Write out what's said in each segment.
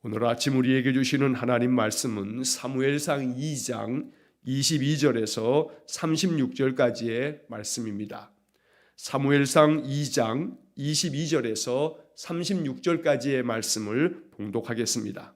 오늘 아침 우리에게 주시는 하나님 말씀은 사무엘상 2장 22절에서 36절까지의 말씀입니다. 사무엘상 2장 22절에서 36절까지의 말씀을 봉독하겠습니다.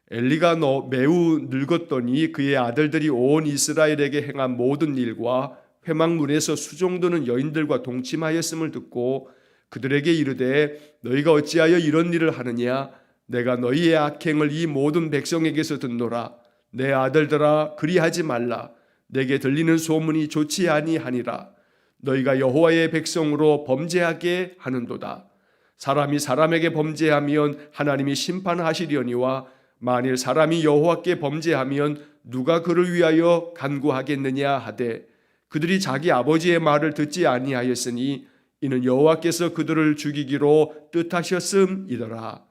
엘리가 매우 늙었더니 그의 아들들이 온 이스라엘에게 행한 모든 일과 회막문에서 수종드는 여인들과 동침하였음을 듣고 그들에게 이르되 너희가 어찌하여 이런 일을 하느냐? 내가 너희의 악행을 이 모든 백성에게서 듣노라. 내 아들들아 그리하지 말라. 내게 들리는 소문이 좋지 아니하니라. 너희가 여호와의 백성으로 범죄하게 하는도다. 사람이 사람에게 범죄하면 하나님이 심판하시려니와 만일 사람이 여호와께 범죄하면 누가 그를 위하여 간구하겠느냐 하되 그들이 자기 아버지의 말을 듣지 아니하였으니 이는 여호와께서 그들을 죽이기로 뜻하셨음이더라.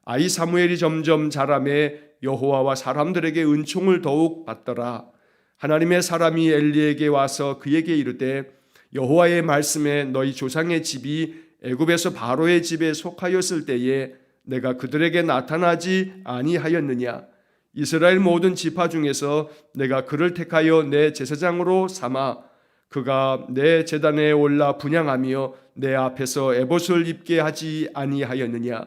아이 사무엘이 점점 자라매 여호와와 사람들에게 은총을 더욱 받더라. 하나님의 사람이 엘리에게 와서 그에게 이르되 여호와의 말씀에 너희 조상의 집이 애굽에서 바로의 집에 속하였을 때에 내가 그들에게 나타나지 아니하였느냐? 이스라엘 모든 지파 중에서 내가 그를 택하여 내 제사장으로 삼아 그가 내 제단에 올라 분향하며 내 앞에서 에봇을 입게 하지 아니하였느냐?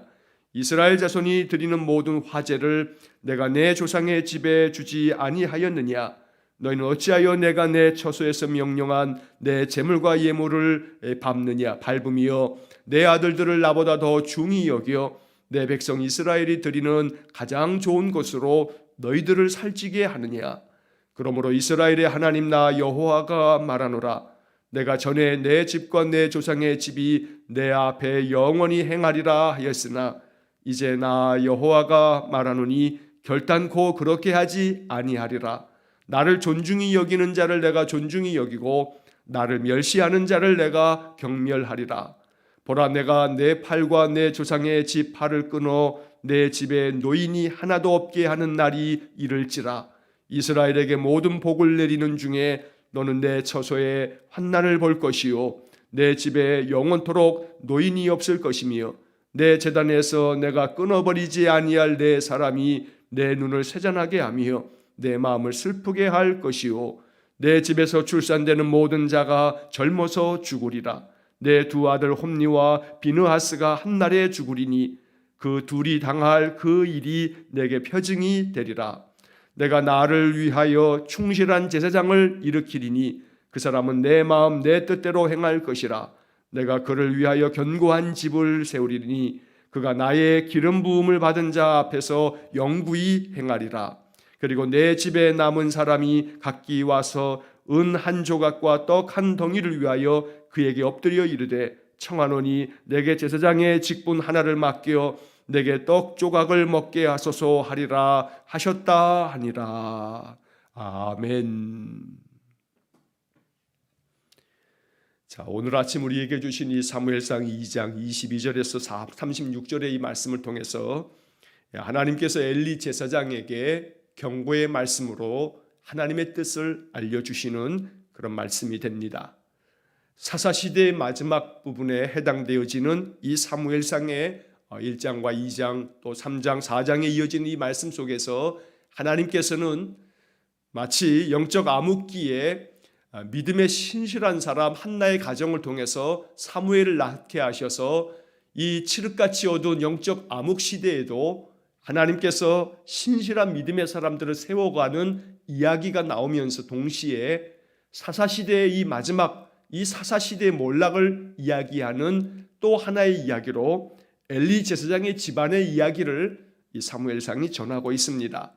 이스라엘 자손이 드리는 모든 화제를 내가 내 조상의 집에 주지 아니하였느냐? 너희는 어찌하여 내가 내 처소에서 명령한 내 제물과 예물을 밟으며 내 아들들을 나보다 더 중히 여겨 내 백성 이스라엘이 드리는 가장 좋은 것으로 너희들을 살찌게 하느냐? 그러므로 이스라엘의 하나님 나 여호와가 말하노라. 내가 전에 내 집과 내 조상의 집이 내 앞에 영원히 행하리라 하였으나 이제 나 여호와가 말하노니 결단코 그렇게 하지 아니하리라. 나를 존중히 여기는 자를 내가 존중히 여기고 나를 멸시하는 자를 내가 경멸하리라. 보라, 내가 내 팔과 내 조상의 집 팔을 끊어 내 집에 노인이 하나도 없게 하는 날이 이를지라. 이스라엘에게 모든 복을 내리는 중에 너는 내 처소에 환난을 볼 것이요 내 집에 영원토록 노인이 없을 것이며 내 제단에서 내가 끊어버리지 아니할 내 사람이 내 눈을 세잔하게 하며 내 마음을 슬프게 할 것이요 내 집에서 출산되는 모든 자가 젊어서 죽으리라. 내 두 아들 홈니와 비느하스가 한날에 죽으리니 그 둘이 당할 그 일이 내게 표징이 되리라. 내가 나를 위하여 충실한 제사장을 일으키리니 그 사람은 내 마음 내 뜻대로 행할 것이라. 내가 그를 위하여 견고한 집을 세우리니 그가 나의 기름 부음을 받은 자 앞에서 영구히 행하리라. 그리고 내 집에 남은 사람이 각기 와서 은 한 조각과 떡 한 덩이를 위하여 그에게 엎드려 이르되 청하노니 내게 제사장의 직분 하나를 맡겨 내게 떡 조각을 먹게 하소서 하리라 하셨다 하니라. 아멘. 자, 오늘 아침 우리에게 주신 이 사무엘상 2장 22절에서 36절의 이 말씀을 통해서 하나님께서 엘리 제사장에게 경고의 말씀으로 하나님의 뜻을 알려주시는 그런 말씀이 됩니다. 사사시대의 마지막 부분에 해당되어지는 이 사무엘상의 1장과 2장 또 3장 4장에 이어지는 이 말씀 속에서 하나님께서는 마치 영적 암흑기에 믿음의 신실한 사람 한나의 가정을 통해서 사무엘을 낳게 하셔서 이 칠흑같이 어두운 영적 암흑 시대에도 하나님께서 신실한 믿음의 사람들을 세워가는 이야기가 나오면서 동시에 사사시대의 이 마지막 이 사사시대의 몰락을 이야기하는 또 하나의 이야기로 엘리 제사장의 집안의 이야기를 이 사무엘상이 전하고 있습니다.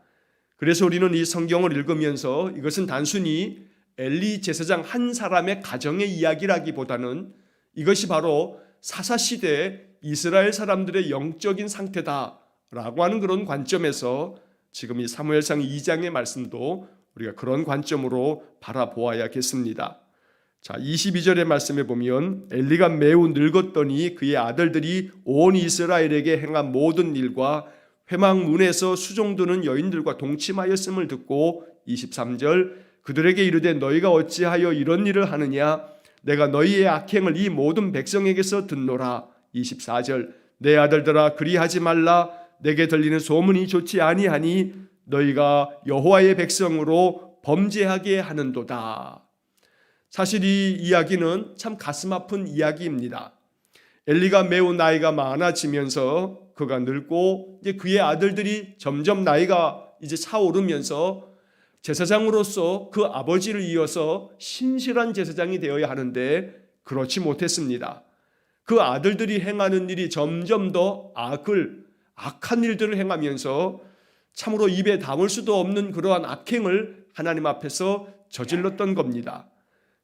그래서 우리는 이 성경을 읽으면서 이것은 단순히 엘리 제사장 한 사람의 가정의 이야기라기보다는 이것이 바로 사사시대 이스라엘 사람들의 영적인 상태다라고 하는 그런 관점에서 지금 이 사무엘상 2장의 말씀도 우리가 그런 관점으로 바라보아야겠습니다. 자, 22절의 말씀에 보면 엘리가 매우 늙었더니 그의 아들들이 온 이스라엘에게 행한 모든 일과 회막문에서 수종드는 여인들과 동침하였음을 듣고 23절 그들에게 이르되 너희가 어찌하여 이런 일을 하느냐? 내가 너희의 악행을 이 모든 백성에게서 듣노라. 24절 내 아들들아 그리하지 말라. 내게 들리는 소문이 좋지 아니하니 너희가 여호와의 백성으로 범죄하게 하는도다. 사실 이 이야기는 참 가슴 아픈 이야기입니다. 엘리가 매우 나이가 많아지면서 그가 늙고 이제 그의 아들들이 점점 나이가 이제 차오르면서 제사장으로서 그 아버지를 이어서 신실한 제사장이 되어야 하는데 그렇지 못했습니다. 그 아들들이 행하는 일이 점점 더 악한 일들을 행하면서 참으로 입에 담을 수도 없는 그러한 악행을 하나님 앞에서 저질렀던 겁니다.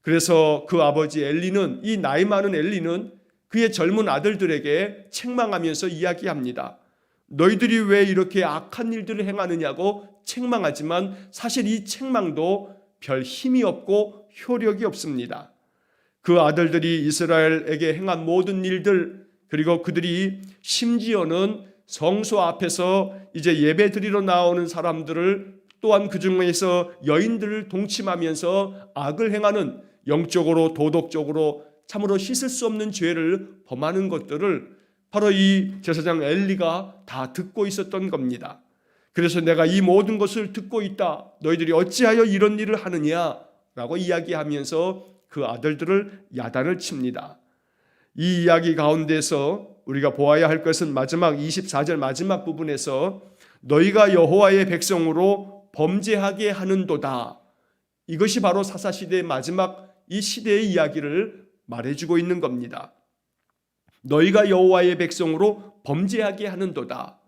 그래서 그 아버지 엘리는, 이 나이 많은 엘리는 그의 젊은 아들들에게 책망하면서 이야기합니다. 너희들이 왜 이렇게 악한 일들을 행하느냐고 책망하지만 사실 이 책망도 별 힘이 없고 효력이 없습니다. 그 아들들이 이스라엘에게 행한 모든 일들, 그리고 그들이 심지어는 성소 앞에서 이제 예배 드리러 나오는 사람들을, 또한 그 중에서 여인들을 동침하면서 악을 행하는, 영적으로 도덕적으로 참으로 씻을 수 없는 죄를 범하는 것들을 바로 이 제사장 엘리가 다 듣고 있었던 겁니다. 그래서 내가 이 모든 것을 듣고 있다, 너희들이 어찌하여 이런 일을 하느냐라고 이야기하면서 그 아들들을 야단을 칩니다. 이 이야기 가운데서 우리가 보아야 할 것은 마지막 24절 마지막 부분에서 너희가 여호와의 백성으로 범죄하게 하는도다. 이것이 바로 사사시대의 마지막 이 시대의 이야기를 말해주고 있는 겁니다. 너희가 여호와의 백성으로 범죄하게 하는도다.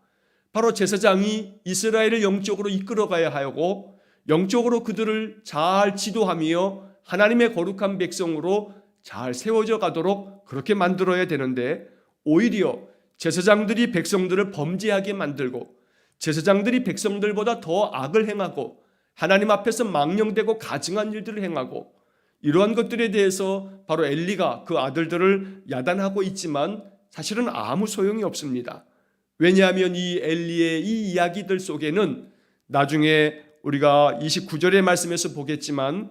바로 제사장이 이스라엘을 영적으로 이끌어가야 하고 영적으로 그들을 잘 지도하며 하나님의 거룩한 백성으로 잘 세워져 가도록 그렇게 만들어야 되는데, 오히려 제사장들이 백성들을 범죄하게 만들고 제사장들이 백성들보다 더 악을 행하고 하나님 앞에서 망령되고 가증한 일들을 행하고, 이러한 것들에 대해서 바로 엘리가 그 아들들을 야단하고 있지만 사실은 아무 소용이 없습니다. 왜냐하면 이 엘리의 이 이야기들 속에는 나중에 우리가 29절의 말씀에서 보겠지만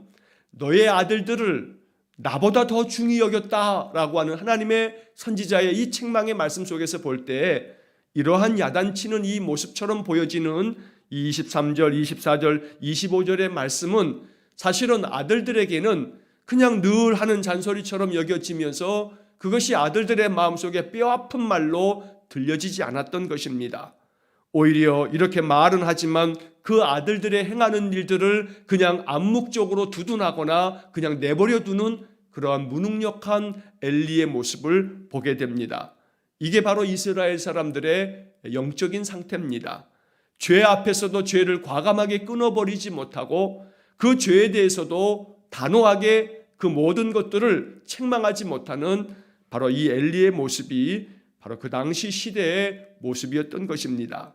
너의 아들들을 나보다 더 중히 여겼다라고 하는 하나님의 선지자의 이 책망의 말씀 속에서 볼 때 이러한 야단치는 이 모습처럼 보여지는 23절, 24절, 25절의 말씀은 사실은 아들들에게는 그냥 늘 하는 잔소리처럼 여겨지면서 그것이 아들들의 마음속에 뼈아픈 말로 들려지지 않았던 것입니다. 오히려 이렇게 말은 하지만 그 아들들의 행하는 일들을 그냥 암묵적으로 두둔하거나 그냥 내버려 두는 그러한 무능력한 엘리의 모습을 보게 됩니다. 이게 바로 이스라엘 사람들의 영적인 상태입니다. 죄 앞에서도 죄를 과감하게 끊어버리지 못하고 그 죄에 대해서도 단호하게 그 모든 것들을 책망하지 못하는 바로 이 엘리의 모습이 바로 그 당시 시대의 모습이었던 것입니다.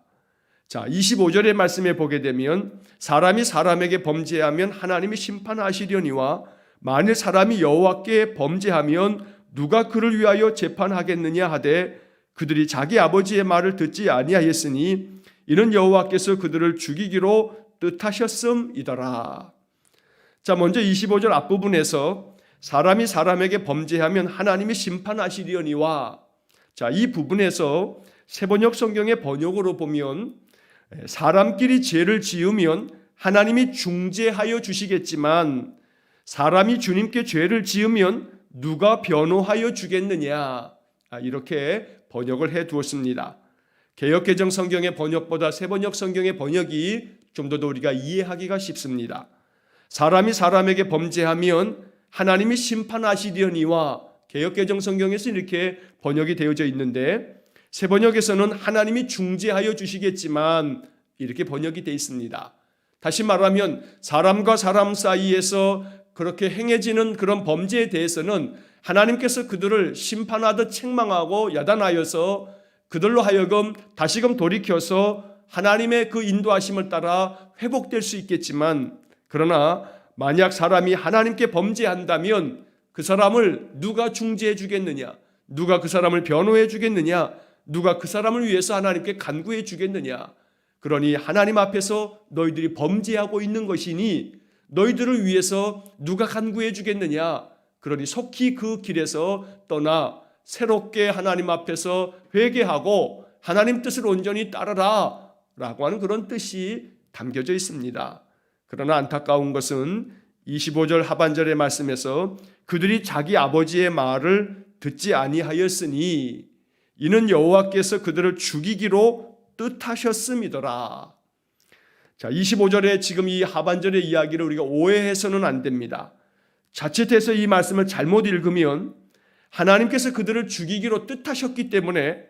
자, 25절의 말씀에 보게 되면 사람이 사람에게 범죄하면 하나님이 심판하시려니와 만일 사람이 여호와께 범죄하면 누가 그를 위하여 재판하겠느냐 하되 그들이 자기 아버지의 말을 듣지 아니하였으니 이는 여호와께서 그들을 죽이기로 뜻하셨음이더라. 자, 먼저 25절 앞부분에서 사람이 사람에게 범죄하면 하나님이 심판하시려니와, 자, 이 부분에서 세번역 성경의 번역으로 보면 사람끼리 죄를 지으면 하나님이 중재하여 주시겠지만 사람이 주님께 죄를 지으면 누가 변호하여 주겠느냐, 이렇게 번역을 해 두었습니다. 개역개정 성경의 번역보다 세번역 성경의 번역이 좀 더 우리가 이해하기가 쉽습니다. 사람이 사람에게 범죄하면 하나님이 심판하시려니와, 개역개정 성경에서 이렇게 번역이 되어져 있는데 세번역에서는 하나님이 중재하여 주시겠지만 이렇게 번역이 되어 있습니다. 다시 말하면 사람과 사람 사이에서 그렇게 행해지는 그런 범죄에 대해서는 하나님께서 그들을 심판하듯 책망하고 야단하여서 그들로 하여금 다시금 돌이켜서 하나님의 그 인도하심을 따라 회복될 수 있겠지만, 그러나 만약 사람이 하나님께 범죄한다면 그 사람을 누가 중재해 주겠느냐, 누가 그 사람을 변호해 주겠느냐, 누가 그 사람을 위해서 하나님께 간구해 주겠느냐. 그러니 하나님 앞에서 너희들이 범죄하고 있는 것이니 너희들을 위해서 누가 간구해 주겠느냐. 그러니 속히 그 길에서 떠나 새롭게 하나님 앞에서 회개하고 하나님 뜻을 온전히 따르라 라고 하는 그런 뜻이 담겨져 있습니다. 그러나 안타까운 것은 25절 하반절의 말씀에서 그들이 자기 아버지의 말을 듣지 아니하였으니 이는 여호와께서 그들을 죽이기로 뜻하셨음이더라. 자, 25절에 지금 이 하반절의 이야기를 우리가 오해해서는 안 됩니다. 자칫해서 이 말씀을 잘못 읽으면 하나님께서 그들을 죽이기로 뜻하셨기 때문에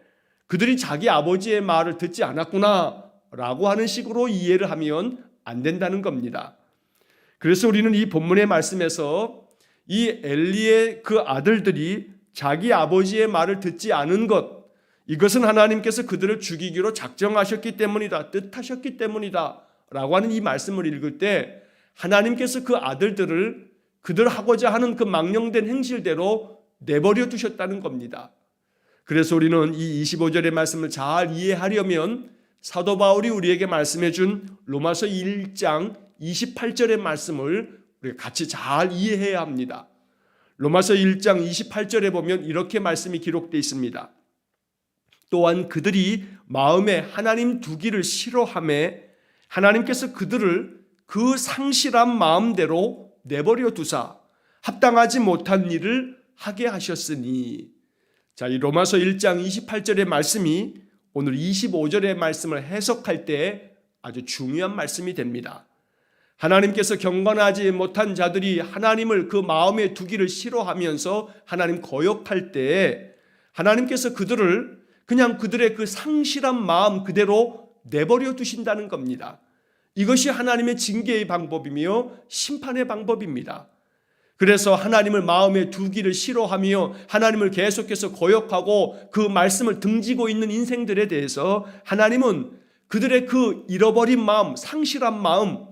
그들이 자기 아버지의 말을 듣지 않았구나 라고 하는 식으로 이해를 하면 안 된다는 겁니다. 그래서 우리는 이 본문의 말씀에서 이 엘리의 그 아들들이 자기 아버지의 말을 듣지 않은 것, 이것은 하나님께서 그들을 죽이기로 작정하셨기 때문이다, 뜻하셨기 때문이다 라고 하는 이 말씀을 읽을 때 하나님께서 그 아들들을 그들 하고자 하는 그 망령된 행실대로 내버려 두셨다는 겁니다. 그래서 우리는 이 25절의 말씀을 잘 이해하려면 사도 바울이 우리에게 말씀해 준 로마서 1장 28절의 말씀을 우리가 같이 잘 이해해야 합니다. 로마서 1장 28절에 보면 이렇게 말씀이 기록되어 있습니다. 또한 그들이 마음에 하나님 두기를 싫어하매 하나님께서 그들을 그 상실한 마음대로 내버려 두사 합당하지 못한 일을 하게 하셨으니, 자, 이 로마서 1장 28절의 말씀이 오늘 25절의 말씀을 해석할 때 아주 중요한 말씀이 됩니다. 하나님께서 경건하지 못한 자들이 하나님을 그 마음에 두기를 싫어하면서 하나님 거역할 때 하나님께서 그들을 그냥 그들의 그 상실한 마음 그대로 내버려 두신다는 겁니다. 이것이 하나님의 징계의 방법이며 심판의 방법입니다. 그래서 하나님을 마음에 두기를 싫어하며 하나님을 계속해서 거역하고 그 말씀을 등지고 있는 인생들에 대해서 하나님은 그들의 그 잃어버린 마음, 상실한 마음,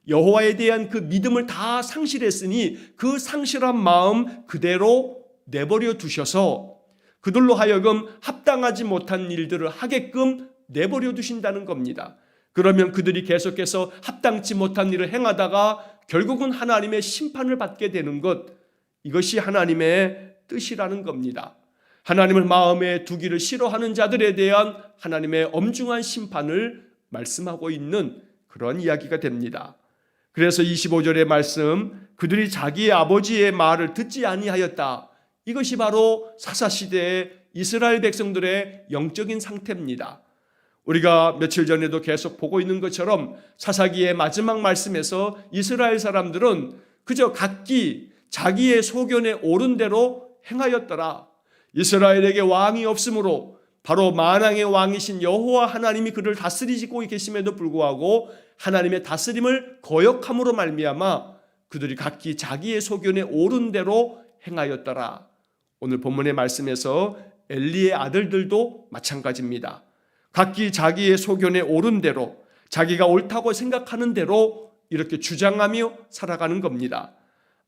여호와에 대한 그 믿음을 다 상실했으니 그 상실한 마음 그대로 내버려 두셔서 그들로 하여금 합당하지 못한 일들을 하게끔 내버려 두신다는 겁니다. 그러면 그들이 계속해서 합당치 못한 일을 행하다가 결국은 하나님의 심판을 받게 되는 것, 이것이 하나님의 뜻이라는 겁니다. 하나님을 마음에 두기를 싫어하는 자들에 대한 하나님의 엄중한 심판을 말씀하고 있는 그런 이야기가 됩니다. 그래서 25절의 말씀, 그들이 자기의 아버지의 말을 듣지 아니하였다, 이것이 바로 사사시대의 이스라엘 백성들의 영적인 상태입니다. 우리가 며칠 전에도 계속 보고 있는 것처럼 사사기의 마지막 말씀에서 이스라엘 사람들은 그저 각기 자기의 소견에 옳은 대로 행하였더라. 이스라엘에게 왕이 없으므로 바로 만왕의 왕이신 여호와 하나님이 그를 다스리고 계심에도 불구하고 하나님의 다스림을 거역함으로 말미암아 그들이 각기 자기의 소견에 옳은 대로 행하였더라. 오늘 본문의 말씀에서 엘리의 아들들도 마찬가지입니다. 각기 자기의 소견에 옳은 대로 자기가 옳다고 생각하는 대로 이렇게 주장하며 살아가는 겁니다.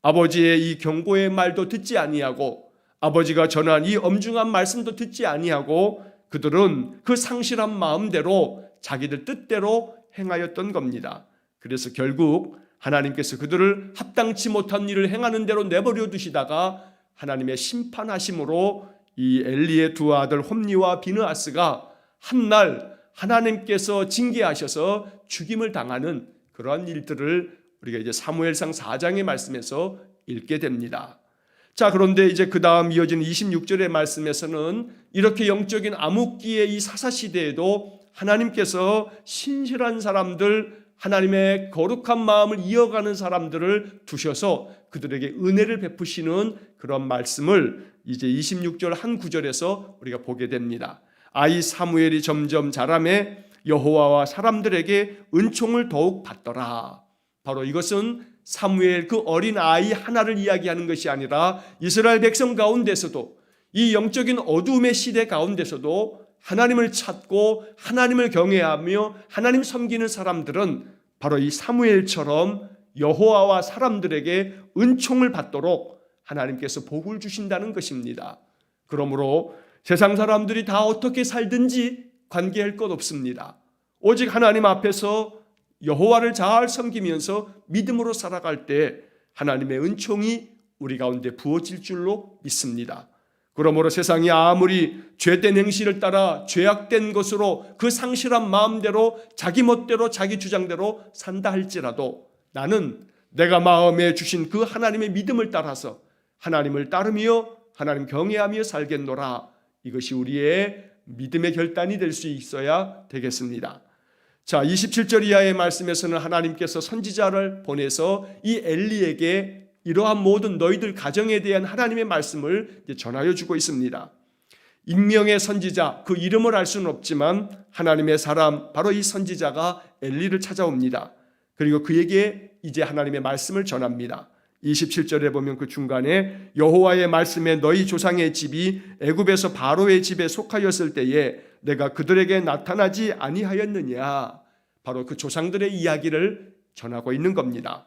아버지의 이 경고의 말도 듣지 아니하고 아버지가 전한 이 엄중한 말씀도 듣지 아니하고 그들은 그 상실한 마음대로 자기들 뜻대로 행하였던 겁니다. 그래서 결국 하나님께서 그들을 합당치 못한 일을 행하는 대로 내버려 두시다가 하나님의 심판하심으로 이 엘리의 두 아들 홈니와 비느하스가 한날 하나님께서 징계하셔서 죽임을 당하는 그러한 일들을 우리가 이제 사무엘상 4장의 말씀에서 읽게 됩니다. 자, 그런데 이제 그 다음 이어지는 26절의 말씀에서는 이렇게 영적인 암흑기의 이 사사시대에도 하나님께서 신실한 사람들, 하나님의 거룩한 마음을 이어가는 사람들을 두셔서 그들에게 은혜를 베푸시는 그런 말씀을 이제 26절 한 구절에서 우리가 보게 됩니다. 아이 사무엘이 점점 자라매 여호와와 사람들에게 은총을 더욱 받더라. 바로 이것은 사무엘 그 어린 아이 하나를 이야기하는 것이 아니라 이스라엘 백성 가운데서도 이 영적인 어두움의 시대 가운데서도 하나님을 찾고 하나님을 경외하며 하나님 섬기는 사람들은 바로 이 사무엘처럼 여호와와 사람들에게 은총을 받도록 하나님께서 복을 주신다는 것입니다. 그러므로 세상 사람들이 다 어떻게 살든지 관계할 것 없습니다. 오직 하나님 앞에서 여호와를 잘 섬기면서 믿음으로 살아갈 때 하나님의 은총이 우리 가운데 부어질 줄로 믿습니다. 그러므로 세상이 아무리 죄된 행실을 따라 죄악된 것으로 그 상실한 마음대로 자기 멋대로 자기 주장대로 산다 할지라도 나는 내가 마음에 주신 그 하나님의 믿음을 따라서 하나님을 따르며 하나님 경외하며 살겠노라. 이것이 우리의 믿음의 결단이 될 수 있어야 되겠습니다. 자, 27절 이하의 말씀에서는 하나님께서 선지자를 보내서 이 엘리에게 이러한 모든 너희들 가정에 대한 하나님의 말씀을 전하여 주고 있습니다. 익명의 선지자, 그 이름을 알 수는 없지만 하나님의 사람, 바로 이 선지자가 엘리를 찾아옵니다. 그리고 그에게 이제 하나님의 말씀을 전합니다. 27절에 보면 그 중간에 여호와의 말씀에 너희 조상의 집이 애굽에서 바로의 집에 속하였을 때에 내가 그들에게 나타나지 아니하였느냐. 바로 그 조상들의 이야기를 전하고 있는 겁니다.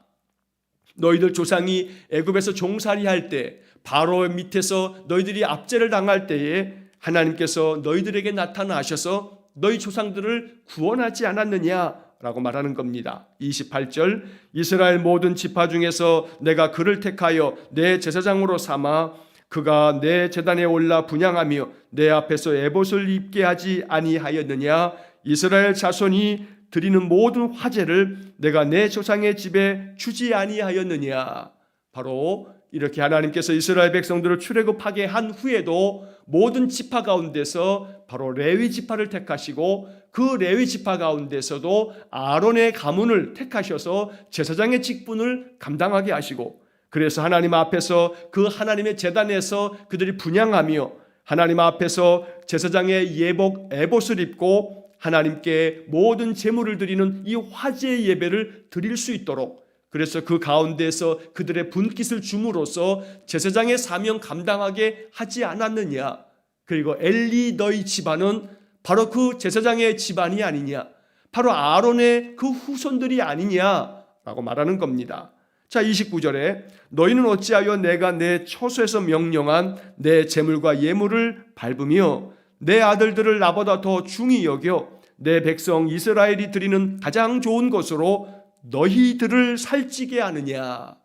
너희들 조상이 애굽에서 종살이할 때 바로 밑에서 너희들이 압제를 당할 때에 하나님께서 너희들에게 나타나셔서 너희 조상들을 구원하지 않았느냐라고 말하는 겁니다. 28절 이스라엘 모든 지파 중에서 내가 그를 택하여 내 제사장으로 삼아 그가 내 제단에 올라 분향하며 내 앞에서 에봇을 입게 하지 아니하였느냐. 이스라엘 자손이 드리는 모든 화제를 내가 내 조상의 집에 주지 아니하였느냐. 바로 이렇게 하나님께서 이스라엘 백성들을 출애굽하게 한 후에도 모든 지파 가운데서 바로 레위 지파를 택하시고 그 레위 지파 가운데서도 아론의 가문을 택하셔서 제사장의 직분을 감당하게 하시고, 그래서 하나님 앞에서 그 하나님의 제단에서 그들이 분향하며 하나님 앞에서 제사장의 예복 에봇을 입고 하나님께 모든 제물을 드리는 이 화제의 예배를 드릴 수 있도록, 그래서 그 가운데서 그들의 분깃을 줌으로써 제사장의 사명 감당하게 하지 않았느냐. 그리고 엘리 너희 집안은 바로 그 제사장의 집안이 아니냐, 바로 아론의 그 후손들이 아니냐라고 말하는 겁니다. 자, 29절에 너희는 어찌하여 내가 내 처소에서 명령한 내 제물과 예물을 밟으며 내 아들들을 나보다 더 중히 여겨 내 백성 이스라엘이 드리는 가장 좋은 것으로 너희들을 살찌게 하느냐.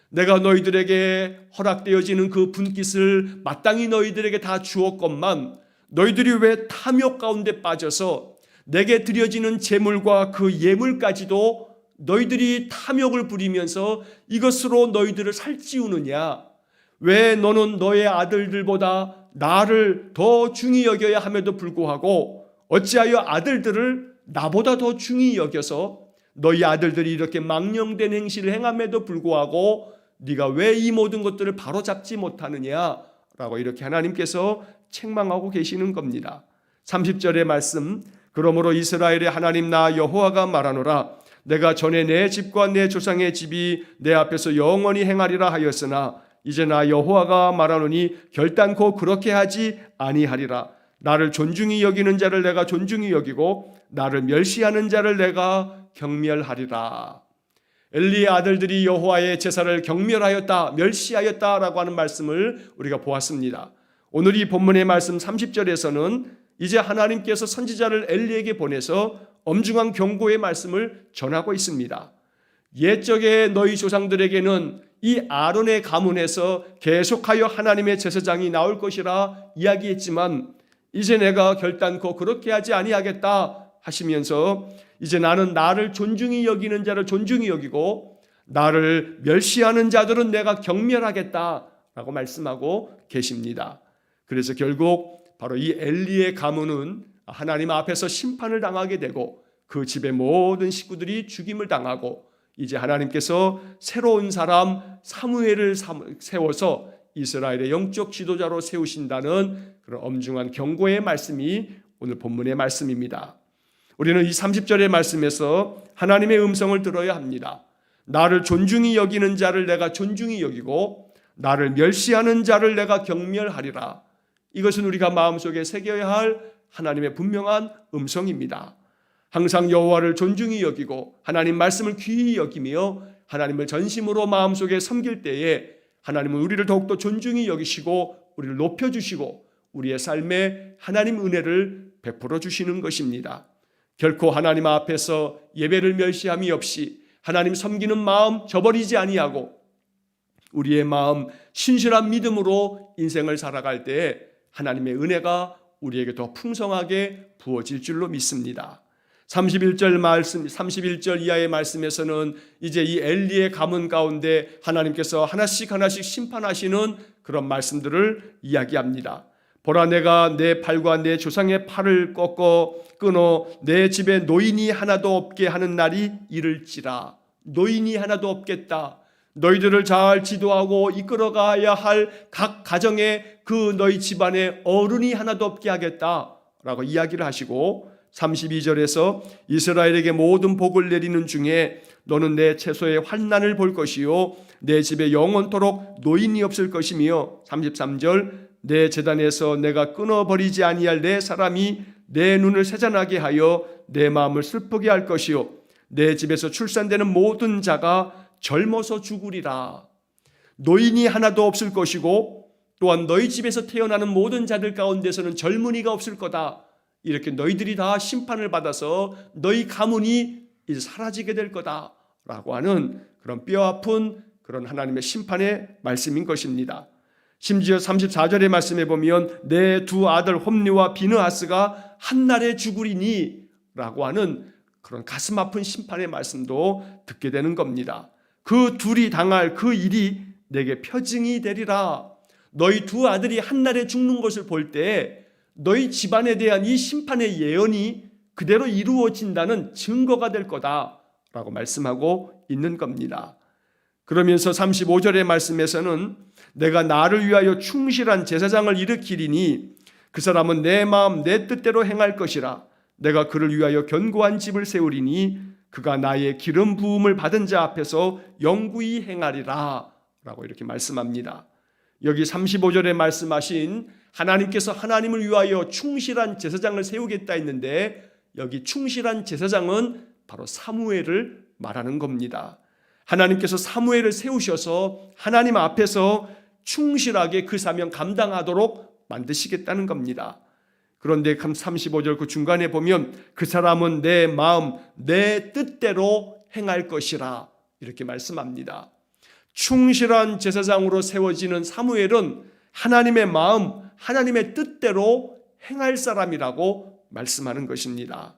내가 너희들에게 허락되어지는 그 분깃을 마땅히 너희들에게 다 주었건만 너희들이 왜 탐욕 가운데 빠져서 내게 드려지는 제물과 그 예물까지도 너희들이 탐욕을 부리면서 이것으로 너희들을 살찌우느냐. 왜 너는 너의 아들들보다 나를 더 중히 여겨야 함에도 불구하고 어찌하여 아들들을 나보다 더 중히 여겨서 너희 아들들이 이렇게 망령된 행실을 행함에도 불구하고 네가 왜 이 모든 것들을 바로잡지 못하느냐라고 이렇게 하나님께서 책망하고 계시는 겁니다. 30절의 말씀, 그러므로 이스라엘의 하나님 나 여호와가 말하노라. 내가 전에 내 집과 내 조상의 집이 내 앞에서 영원히 행하리라 하였으나 이제 나 여호와가 말하노니 결단코 그렇게 하지 아니하리라. 나를 존중히 여기는 자를 내가 존중히 여기고 나를 멸시하는 자를 내가 경멸하리라. 엘리의 아들들이 여호와의 제사를 경멸하였다, 멸시하였다라고 하는 말씀을 우리가 보았습니다. 오늘 이 본문의 말씀 30절에서는 이제 하나님께서 선지자를 엘리에게 보내서 엄중한 경고의 말씀을 전하고 있습니다. 옛적에 너희 조상들에게는 이 아론의 가문에서 계속하여 하나님의 제사장이 나올 것이라 이야기했지만 이제 내가 결단코 그렇게 하지 아니하겠다 하시면서 이제 나는 나를 존중히 여기는 자를 존중히 여기고 나를 멸시하는 자들은 내가 경멸하겠다라고 말씀하고 계십니다. 그래서 결국 바로 이 엘리의 가문은 하나님 앞에서 심판을 당하게 되고 그 집의 모든 식구들이 죽임을 당하고 이제 하나님께서 새로운 사람 사무엘을 세워서 이스라엘의 영적 지도자로 세우신다는 그런 엄중한 경고의 말씀이 오늘 본문의 말씀입니다. 우리는 이 30절의 말씀에서 하나님의 음성을 들어야 합니다. 나를 존중히 여기는 자를 내가 존중히 여기고 나를 멸시하는 자를 내가 경멸하리라. 이것은 우리가 마음속에 새겨야 할 하나님의 분명한 음성입니다. 항상 여호와를 존중히 여기고 하나님 말씀을 귀히 여기며 하나님을 전심으로 마음속에 섬길 때에 하나님은 우리를 더욱더 존중히 여기시고 우리를 높여주시고 우리의 삶에 하나님 은혜를 베풀어 주시는 것입니다. 결코 하나님 앞에서 예배를 멸시함이 없이 하나님 섬기는 마음 저버리지 아니하고 우리의 마음, 신실한 믿음으로 인생을 살아갈 때 하나님의 은혜가 우리에게 더 풍성하게 부어질 줄로 믿습니다. 31절 이하의 말씀에서는 이제 이 엘리의 가문 가운데 하나님께서 하나씩 심판하시는 그런 말씀들을 이야기합니다. 보라, 내가 내 팔과 내 조상의 팔을 끊어 내 집에 노인이 하나도 없게 하는 날이 이를지라. 노인이 하나도 없겠다. 너희들을 잘 지도하고 이끌어가야 할 각 가정에 그 너희 집안에 어른이 하나도 없게 하겠다라고 이야기를 하시고 32절에서 이스라엘에게 모든 복을 내리는 중에 너는 내 채소의 환난을 볼 것이요 내 집에 영원토록 노인이 없을 것이며 33절 내 제단에서 내가 끊어버리지 아니할 내 사람이 내 눈을 세잔하게 하여 내 마음을 슬프게 할 것이요 내 집에서 출산되는 모든 자가 젊어서 죽으리라. 노인이 하나도 없을 것이고 또한 너희 집에서 태어나는 모든 자들 가운데서는 젊은이가 없을 거다. 이렇게 너희들이 다 심판을 받아서 너희 가문이 이제 사라지게 될 거다라고 하는 그런 뼈아픈 그런 하나님의 심판의 말씀인 것입니다. 심지어 34절의 말씀에 보면 내 두 아들 홈리와 비느하스가 한날에 죽으리니 라고 하는 그런 가슴 아픈 심판의 말씀도 듣게 되는 겁니다. 그 둘이 당할 그 일이 내게 표징이 되리라. 너희 두 아들이 한날에 죽는 것을 볼 때 너희 집안에 대한 이 심판의 예언이 그대로 이루어진다는 증거가 될 거다라고 말씀하고 있는 겁니다. 그러면서 35절의 말씀에서는 내가 나를 위하여 충실한 제사장을 일으키리니 그 사람은 내 마음 내 뜻대로 행할 것이라. 내가 그를 위하여 견고한 집을 세우리니 그가 나의 기름 부음을 받은 자 앞에서 영구히 행하리라 라고 이렇게 말씀합니다. 여기 35절에 말씀하신 하나님께서 하나님을 위하여 충실한 제사장을 세우겠다 했는데 여기 충실한 제사장은 바로 사무엘을 말하는 겁니다. 하나님께서 사무엘을 세우셔서 하나님 앞에서 충실하게 그 사명 감당하도록 만드시겠다는 겁니다. 그런데 35절 그 중간에 보면 그 사람은 내 마음 내 뜻대로 행할 것이라 이렇게 말씀합니다. 충실한 제사장으로 세워지는 사무엘은 하나님의 마음 하나님의 뜻대로 행할 사람이라고 말씀하는 것입니다.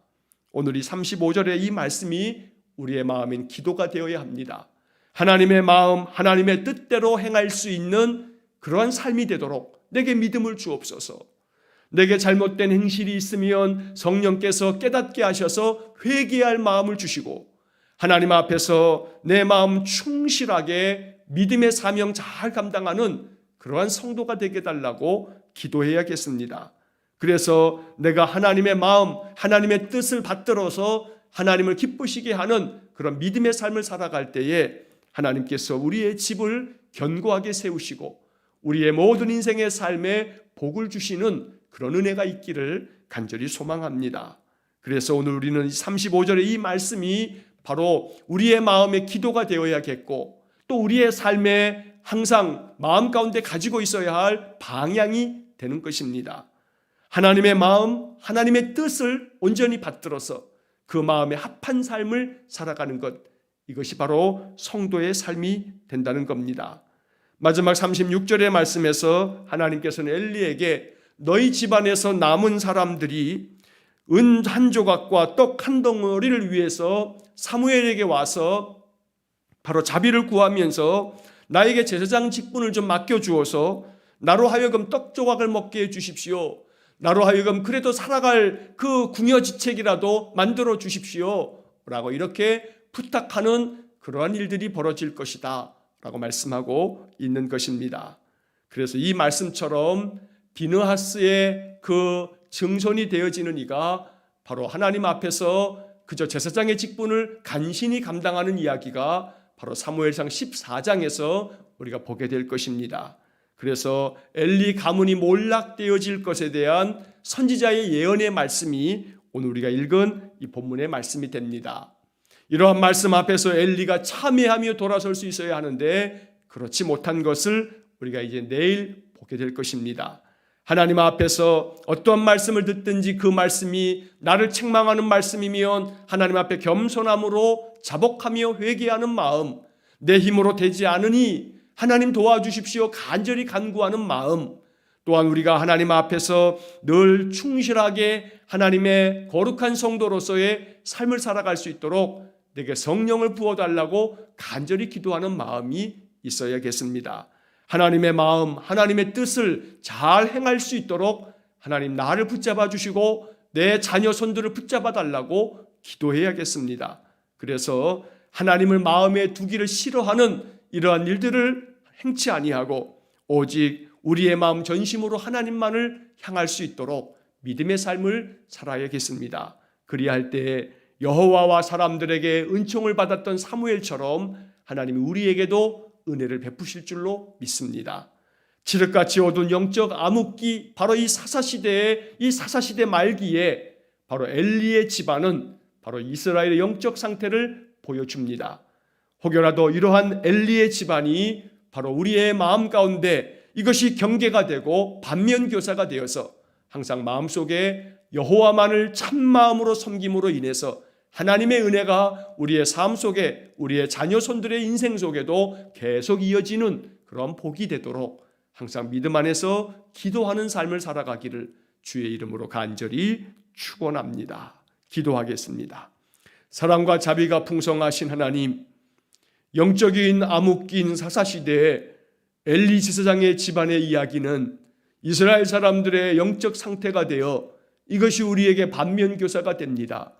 오늘 이 35절의 이 말씀이 우리의 마음인 기도가 되어야 합니다. 하나님의 마음 하나님의 뜻대로 행할 수 있는 그러한 삶이 되도록 내게 믿음을 주옵소서. 내게 잘못된 행실이 있으면 성령께서 깨닫게 하셔서 회개할 마음을 주시고 하나님 앞에서 내 마음 충실하게 믿음의 사명 잘 감당하는 그러한 성도가 되게 달라고 기도해야겠습니다. 그래서 내가 하나님의 마음, 하나님의 뜻을 받들어서 하나님을 기쁘시게 하는 그런 믿음의 삶을 살아갈 때에 하나님께서 우리의 집을 견고하게 세우시고 우리의 모든 인생의 삶에 복을 주시는 그런 은혜가 있기를 간절히 소망합니다. 그래서 오늘 우리는 35절의 이 말씀이 바로 우리의 마음의 기도가 되어야겠고 또 우리의 삶에 항상 마음 가운데 가지고 있어야 할 방향이 되는 것입니다. 하나님의 마음, 하나님의 뜻을 온전히 받들어서 그 마음에 합한 삶을 살아가는 것, 이것이 바로 성도의 삶이 된다는 겁니다. 마지막 36절의 말씀에서 하나님께서는 엘리에게 너희 집안에서 남은 사람들이 은 한 조각과 떡 한 덩어리를 위해서 사무엘에게 와서 바로 자비를 구하면서 나에게 제사장 직분을 좀 맡겨주어서 나로 하여금 떡 조각을 먹게 해주십시오. 나로 하여금 그래도 살아갈 그 궁여지책이라도 만들어 주십시오 라고 이렇게 부탁하는 그러한 일들이 벌어질 것이다 라고 말씀하고 있는 것입니다. 그래서 이 말씀처럼 비느하스의 그 증손이 되어지는 이가 바로 하나님 앞에서 그저 제사장의 직분을 간신히 감당하는 이야기가 바로 사무엘상 14장에서 우리가 보게 될 것입니다. 그래서 엘리 가문이 몰락되어질 것에 대한 선지자의 예언의 말씀이 오늘 우리가 읽은 이 본문의 말씀이 됩니다. 이러한 말씀 앞에서 엘리가 참회하며 돌아설 수 있어야 하는데 그렇지 못한 것을 우리가 이제 내일 보게 될 것입니다. 하나님 앞에서 어떠한 말씀을 듣든지 그 말씀이 나를 책망하는 말씀이면 하나님 앞에 겸손함으로 자복하며 회개하는 마음, 내 힘으로 되지 않으니 하나님 도와주십시오 간절히 간구하는 마음, 또한 우리가 하나님 앞에서 늘 충실하게 하나님의 거룩한 성도로서의 삶을 살아갈 수 있도록 내게 성령을 부어달라고 간절히 기도하는 마음이 있어야겠습니다. 하나님의 마음, 하나님의 뜻을 잘 행할 수 있도록 하나님 나를 붙잡아 주시고 내 자녀 손들을 붙잡아 달라고 기도해야겠습니다. 그래서 하나님을 마음에 두기를 싫어하는 이러한 일들을 행치 아니하고 오직 우리의 마음 전심으로 하나님만을 향할 수 있도록 믿음의 삶을 살아야겠습니다. 그리할 때 여호와와 사람들에게 은총을 받았던 사무엘처럼 하나님이 우리에게도 은혜를 베푸실 줄로 믿습니다. 칠흑같이 어두운 영적 암흑기, 바로 이 사사시대 말기에 바로 엘리의 집안은 바로 이스라엘의 영적 상태를 보여줍니다. 혹여라도 이러한 엘리의 집안이 바로 우리의 마음 가운데 이것이 경계가 되고 반면교사가 되어서 항상 마음속에 여호와만을 참마음으로 섬김으로 인해서 하나님의 은혜가 우리의 삶 속에 우리의 자녀 손들의 인생 속에도 계속 이어지는 그런 복이 되도록 항상 믿음 안에서 기도하는 삶을 살아가기를 주의 이름으로 간절히 축원합니다. 기도하겠습니다. 사랑과 자비가 풍성하신 하나님, 영적인 암흑기인 사사시대에 엘리 지사장의 집안의 이야기는 이스라엘 사람들의 영적 상태가 되어 이것이 우리에게 반면교사가 됩니다.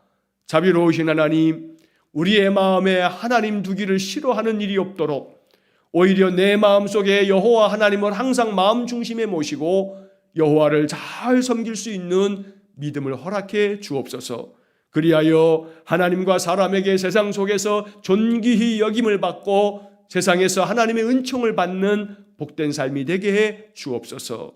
자비로우신 하나님, 우리의 마음에 하나님 두기를 싫어하는 일이 없도록 오히려 내 마음속에 여호와 하나님을 항상 마음 중심에 모시고 여호와를 잘 섬길 수 있는 믿음을 허락해 주옵소서. 그리하여 하나님과 사람에게 세상 속에서 존귀히 여김을 받고 세상에서 하나님의 은총을 받는 복된 삶이 되게 해 주옵소서.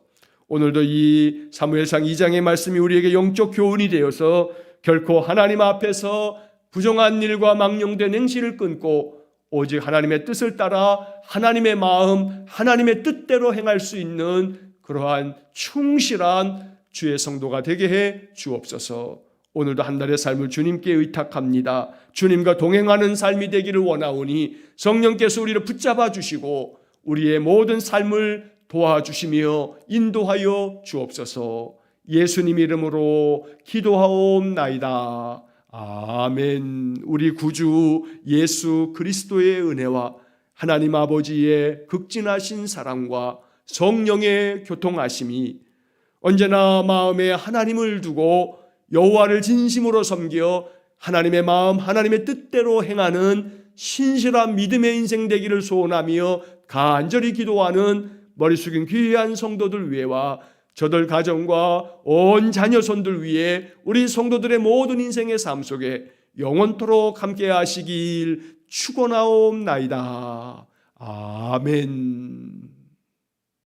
오늘도 이 사무엘상 2장의 말씀이 우리에게 영적 교훈이 되어서 결코 하나님 앞에서 부정한 일과 망령된 행실을 끊고 오직 하나님의 뜻을 따라 하나님의 마음, 하나님의 뜻대로 행할 수 있는 그러한 충실한 주의 성도가 되게 해 주옵소서. 오늘도 한 달의 삶을 주님께 의탁합니다. 주님과 동행하는 삶이 되기를 원하오니 성령께서 우리를 붙잡아 주시고 우리의 모든 삶을 도와주시며 인도하여 주옵소서. 예수님 이름으로 기도하옵나이다. 아멘. 우리 구주 예수 그리스도의 은혜와 하나님 아버지의 극진하신 사랑과 성령의 교통하심이 언제나 마음에 하나님을 두고 여호와를 진심으로 섬겨 하나님의 마음, 하나님의 뜻대로 행하는 신실한 믿음의 인생 되기를 소원하며 간절히 기도하는 머리 숙인 귀한 성도들 위에와 저들 가정과 온 자녀손들 위에 우리 성도들의 모든 인생의 삶 속에 영원토록 함께 하시길 축원하옵나이다. 아멘.